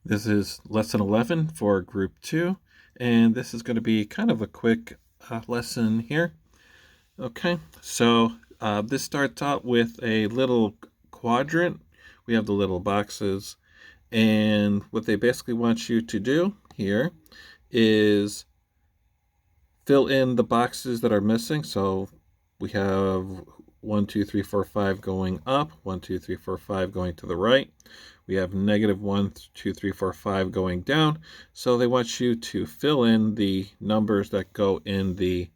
This is lesson 11 for group 2, and this is going to be kind of a quick lesson here. Okay, so this starts out with a little quadrant. We have the little boxes, and what they basically want you to do here is fill in the boxes that are missing. So we have 1, 2, 3, 4, 5 going up, 1, 2, 3, 4, 5 going to the right. We have negative 1, 2, 3, 4, 5 going down. So they want you to fill in the numbers that go in the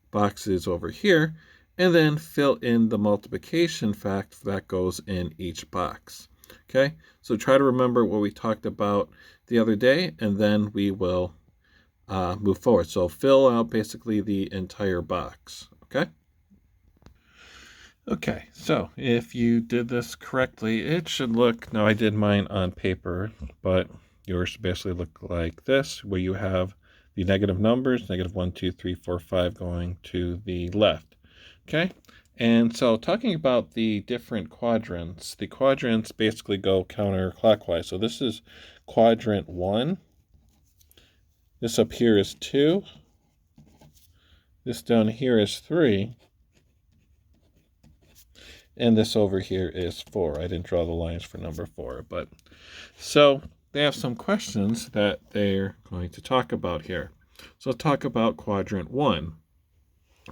boxes over here, and then fill in the multiplication fact that goes in each box. Okay, so try to remember what we talked about the other day, and then we will move forward. So fill out basically the entire box. Okay. Okay, so if you did this correctly, it should look, now I did mine on paper, but yours should basically look like this, where you have the negative numbers, negative 1, 2, 3, 4, 5 going to the left. Okay, and so talking about the different quadrants, the quadrants basically go counterclockwise. So this is quadrant 1. This up here is 2. This down here is 3. And this over here is 4. I didn't draw the lines for number 4, but so they have some questions that they're going to talk about here. So talk about quadrant 1,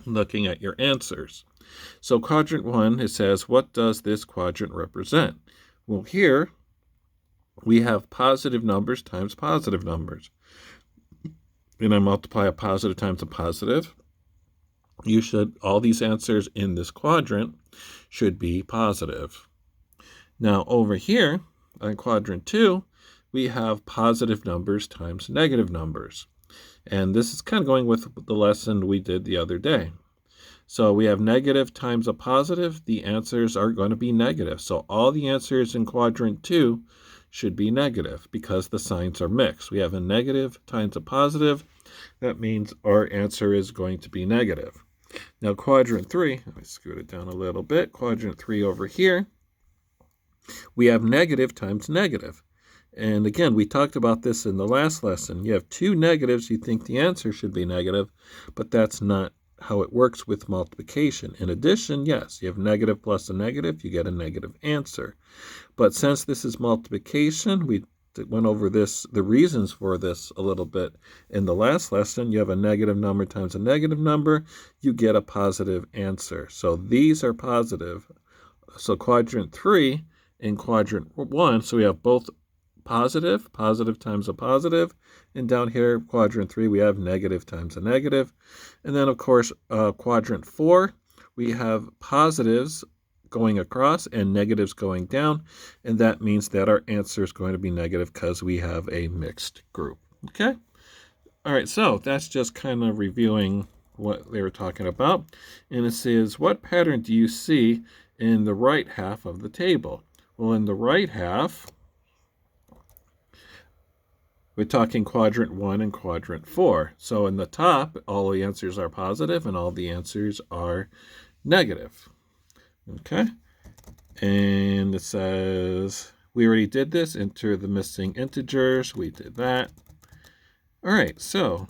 looking at your answers. So quadrant 1, it says, what does this quadrant represent? Well, here we have positive numbers times positive numbers. And I multiply a positive times a positive. All these answers in this quadrant should be positive. Now over here on quadrant 2, we have positive numbers times negative numbers. And this is kind of going with the lesson we did the other day. So we have negative times a positive. The answers are going to be negative. So all the answers in quadrant 2 should be negative because the signs are mixed. We have a negative times a positive. That means our answer is going to be negative. Now quadrant 3, let me scoot it down a little bit. Quadrant 3 over here, we have negative times negative. And again, we talked about this in the last lesson. You have two negatives, you think the answer should be negative, but that's not how it works with multiplication. In addition, yes, you have negative plus a negative, you get a negative answer. But since this is multiplication, we went over the reasons for this a little bit in the last lesson. You have a negative number times a negative number, you get a positive answer. So these are positive. So quadrant 3 and quadrant 1, so we have both positive times a positive, and down here, quadrant 3, we have negative times a negative. And then, of course, quadrant 4, we have positives going across and negatives going down, and that means that our answer is going to be negative because we have a mixed group. Okay? All right, so that's just kind of reviewing what they were talking about. And it says, what pattern do you see in the right half of the table? Well, in the right half, we're talking quadrant 1 and quadrant 4. So in the top, all the answers are positive and all the answers are negative. Okay, and it says, we already did this, enter the missing integers, we did that. All right, so it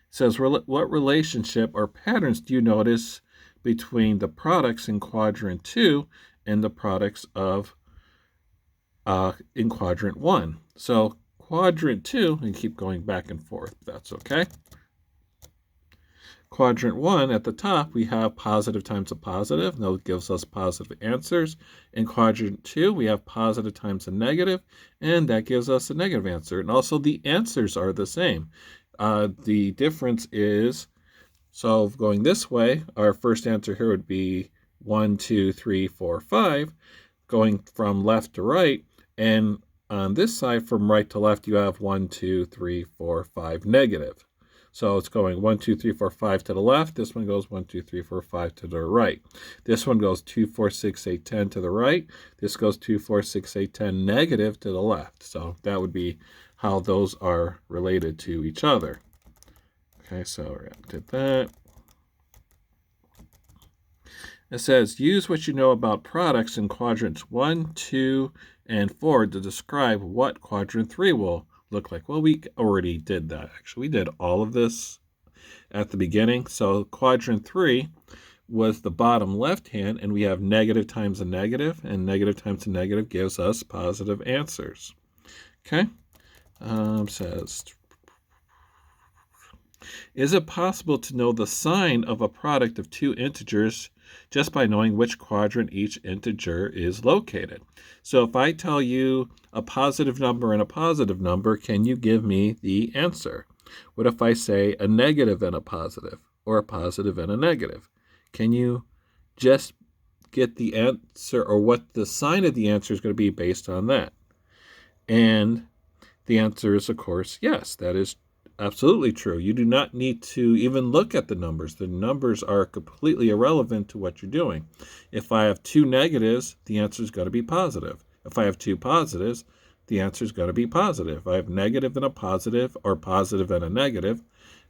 says, what relationship or patterns do you notice between the products in quadrant 2 and the products of in quadrant 1? So quadrant 2, and keep going back and forth, that's okay. Quadrant 1, at the top, we have positive times a positive. That gives us positive answers. In quadrant 2, we have positive times a negative, and that gives us a negative answer. And also the answers are the same. The difference is, so going this way, our first answer here would be 1, 2, 3, 4, 5, going from left to right. And on this side, from right to left, you have 1, 2, 3, 4, 5 negative. So it's going 1, 2, 3, 4, 5 to the left. This one goes 1, 2, 3, 4, 5 to the right. This one goes 2, 4, 6, 8, 10 to the right. This goes 2, 4, 6, 8, 10 negative to the left. So that would be how those are related to each other. Okay, so I did that. It says, use what you know about products in quadrants 1, 2, and 4 to describe what quadrant 3 will look like. Well, we already did that, actually. We did all of this at the beginning. So quadrant 3 was the bottom left hand, and we have negative times a negative, and negative times a negative gives us positive answers. Okay? Says, is it possible to know the sign of a product of two integers just by knowing which quadrant each integer is located? So if I tell you a positive number and a positive number, can you give me the answer? What if I say a negative and a positive, or a positive and a negative? Can you just get the answer, or what the sign of the answer is going to be based on that? And the answer is, of course, yes, that is absolutely true. You do not need to even look at the numbers. The numbers are completely irrelevant to what you're doing. If I have two negatives, the answer is going to be positive. If I have two positives, the answer is going to be positive. If I have negative and a positive, or positive and a negative,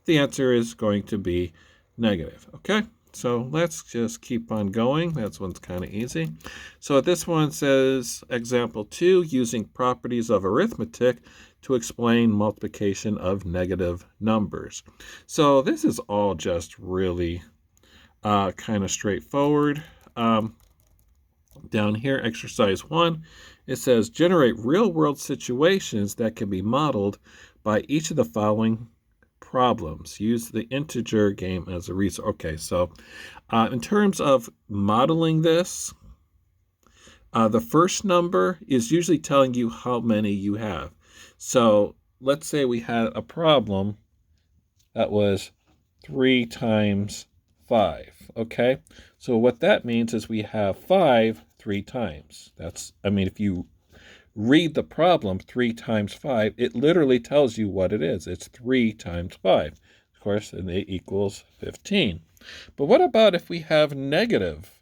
the answer is going to be negative. Okay? So let's just keep on going. That one's kind of easy. So this one says, example 2, using properties of arithmetic to explain multiplication of negative numbers. So this is all just really kind of straightforward. Down here, exercise 1, it says, generate real-world situations that can be modeled by each of the following problems. Use the integer game as a resource. Okay, so in terms of modeling this, the first number is usually telling you how many you have. So let's say we had a problem that was 3 times 5. Okay, so what that means is we have 5 3 times. If you read the problem 3 times 5, it literally tells you what it is. It's 3 times 5. Of course, and it equals 15. But what about if we have negative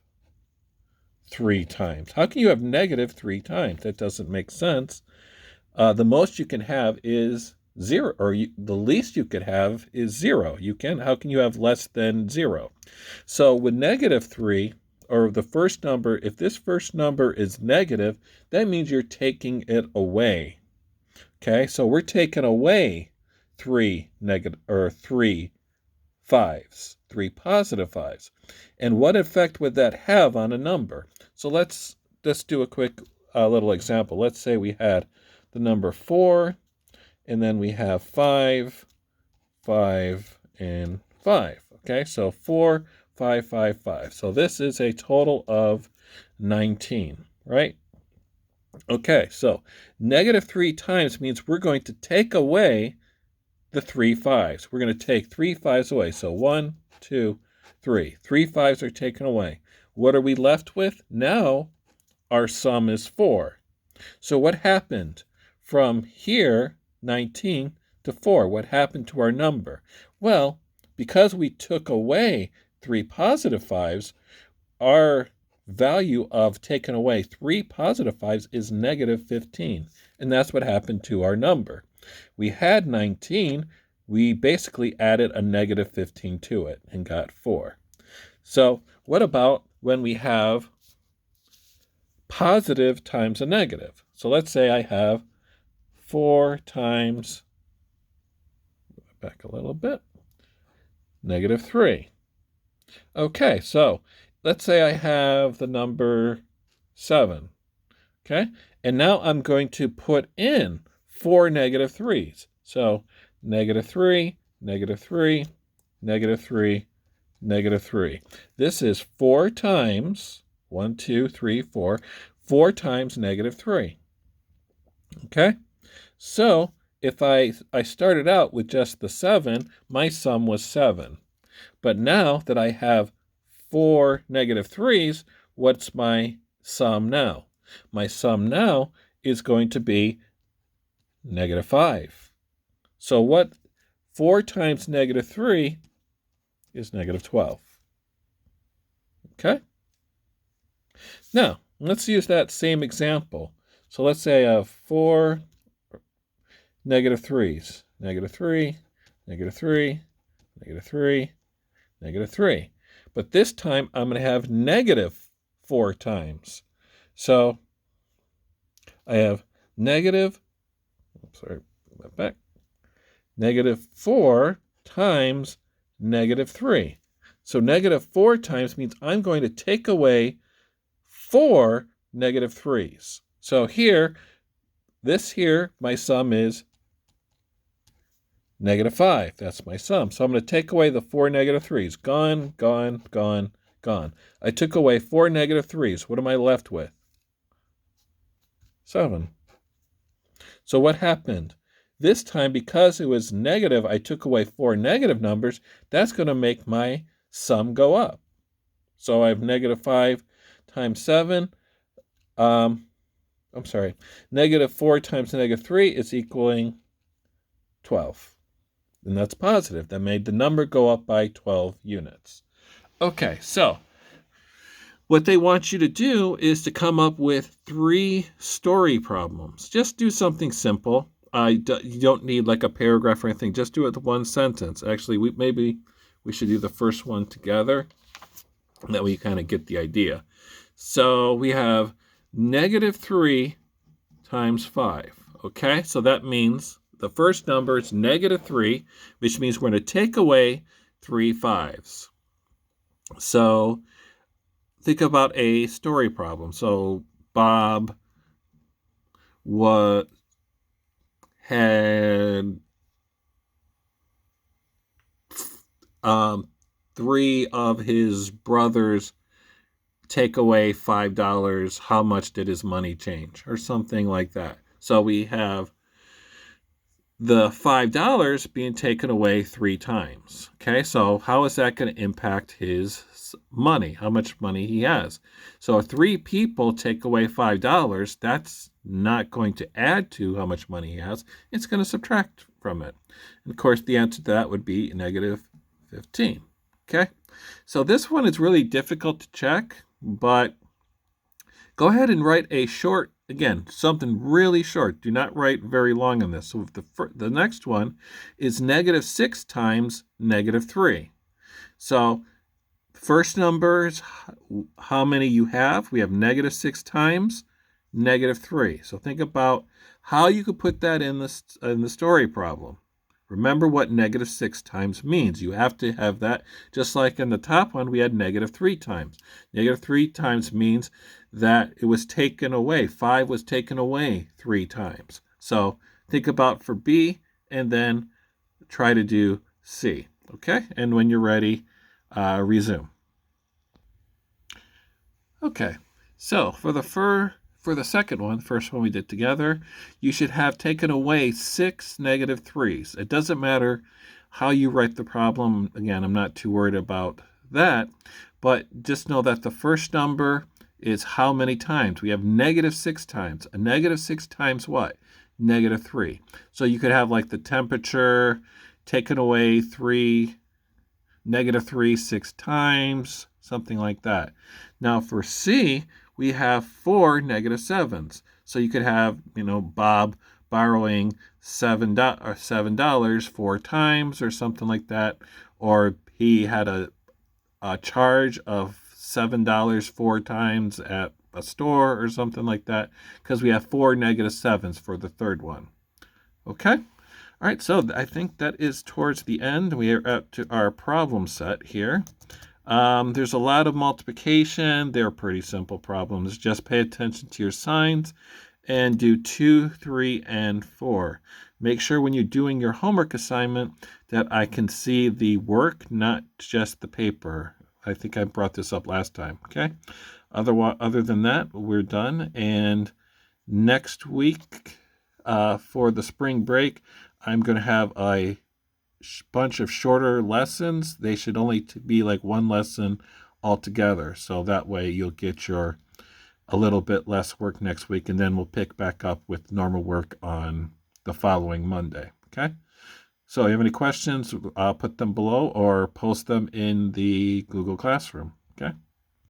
3 times? How can you have negative 3 times? That doesn't make sense. The most you can have is 0, or the least you could have is 0. How can you have less than 0? So with negative 3, or the first number, if this first number is negative, that means you're taking it away. Okay, so we're taking away 3 5s, 3 positive 5s. And what effect would that have on a number? So let's do a quick little example. Let's say we had the number 4, and then we have 5, 5, and 5. Okay, so 4, 5, 5, 5. So this is a total of 19, right? Okay, so negative 3 times means we're going to take away the 3 5s. We're going to take 3 5s away. So 1, 2, 3. 3 5s are taken away. What are we left with? Now our sum is 4. So what happened from here, 19, to 4? What happened to our number? Well, because we took away 3 positive 5s, our value of taking away 3 positive 5s is negative 15. And that's what happened to our number. We had 19. We basically added a negative 15 to it and got 4. So what about when we have positive times a negative? So let's say I have 4 times, back a little bit, negative 3. Okay, so let's say I have the number 7. Okay, and now I'm going to put in 4 negative 3s. So negative 3, negative 3, negative 3, negative 3. This is 4 times 1, 2, 3, 4. 4 times negative 3. Okay, so if I started out with just the 7, my sum was 7. But now that I have 4 negative 3s, what's my sum now? My sum now is going to be negative 5. So what 4 times negative 3 is negative 12. Okay? Now, let's use that same example. So let's say I have 4 negative 3s. Negative 3, negative 3, negative 3, negative 3. But this time I'm going to have negative 4 times. So I have negative, sorry, back, negative 4 times negative 3. So negative 4 times means I'm going to take away 4 negative 3's. So here, my sum is negative 5. That's my sum. So I'm going to take away the 4 negative 3's. Gone, gone, gone, gone. I took away 4 negative 3's. What am I left with? 7. So what happened? This time, because it was negative, I took away 4 negative numbers. That's going to make my sum go up. So I have negative 5 times 7. Negative 4 times negative 3 is equaling 12. And that's positive. That made the number go up by 12 units. Okay, so what they want you to do is to come up with 3 story problems. Just do something simple. You don't need like a paragraph or anything. Just do it with one sentence. Actually, maybe we should do the first one together. That way you kind of get the idea. So we have negative 3 times 5. Okay, so that means the first number is negative 3, which means we're going to take away 3 5's. So think about a story problem. So Bob had 3 of his brothers take away $5. How much did his money change? Or something like that. So we have the $5 being taken away 3 times. Okay, so how is that going to impact his money? How much money he has? So if 3 people take away $5, that's not going to add to how much money he has. It's going to subtract from it. And of course, the answer to that would be negative 15. Okay, so this one is really difficult to check, but go ahead and write a short, again, something really short. Do not write very long on this. So the next one is negative 6 times negative 3. So first number is how many you have. We have negative 6 times negative 3. So think about how you could put that in the story problem. Remember what negative 6 times means. You have to have that, just like in the top one, we had negative 3 times. Negative 3 times means that it was taken away. 5 was taken away 3 times. So think about for B and then try to do C. Okay? And when you're ready, resume. Okay. So for the second one, first one we did together, you should have taken away 6 negative 3's. It doesn't matter how you write the problem. Again, I'm not too worried about that, but just know that the first number is how many times. We have negative 6 times. A negative 6 times what? Negative 3. So you could have like the temperature taken away 3, negative 3 6 times, something like that. Now for C, we have 4 negative 7's. So you could have, Bob borrowing $7 4 times or something like that. Or he had a charge of $7 4 times at a store or something like that, because we have 4 negative 7's for the third one. Okay? All right, so I think that is towards the end. We are up to our problem set here. There's a lot of multiplication. They're pretty simple problems. Just pay attention to your signs and do 2, 3, and 4. Make sure when you're doing your homework assignment that I can see the work, not just the paper. I think I brought this up last time, okay? Other than that, we're done. And next week, for the spring break, I'm going to have a bunch of shorter lessons. They should only be like one lesson altogether. So that way you'll get a little bit less work next week, and then we'll pick back up with normal work on the following Monday. Okay? So if you have any questions, put them below or post them in the Google Classroom. Okay?